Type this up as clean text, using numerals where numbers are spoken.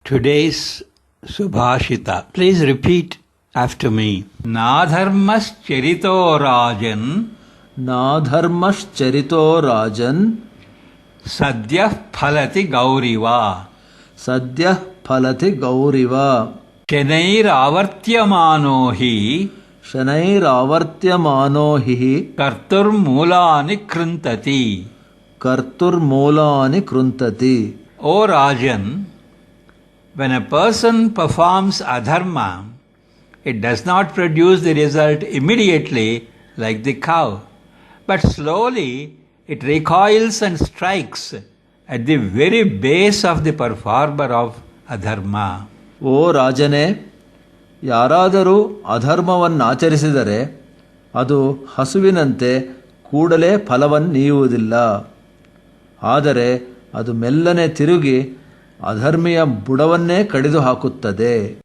Today's Subhashita. Please repeat after me. Nadharmascharito Rajan. Nadharmascharito Rajan. Sadyah phalati gauriva. Sadyah phalati gauriva. Shanairavartyamano hi. Shanairavartyamano hi. Karturmulani krintati. Karturmulani kruntati. O Rajan, when a person performs adharma, it does not produce the result immediately like the cow, but slowly it recoils and strikes at the very base of the performer of adharma. ಓ ರಾಜನೇ, ಯಾರಾದರೂ ಅಧರ್ಮವನ್ನಾಚರಿಸಿದರೆ ಅದು ಹಸುವಿನಂತೆ ಕೂಡಲೇ ಫಲವನ್ನೀಯುವುದಿಲ್ಲ. ಆದರೆ ಅದು ಮೆಲ್ಲನೆ ತಿರುಗಿ ಅಧರ್ಮಿಯ ಬುಡವನ್ನೇ ಕಡಿದು ಹಾಕುತ್ತದೆ.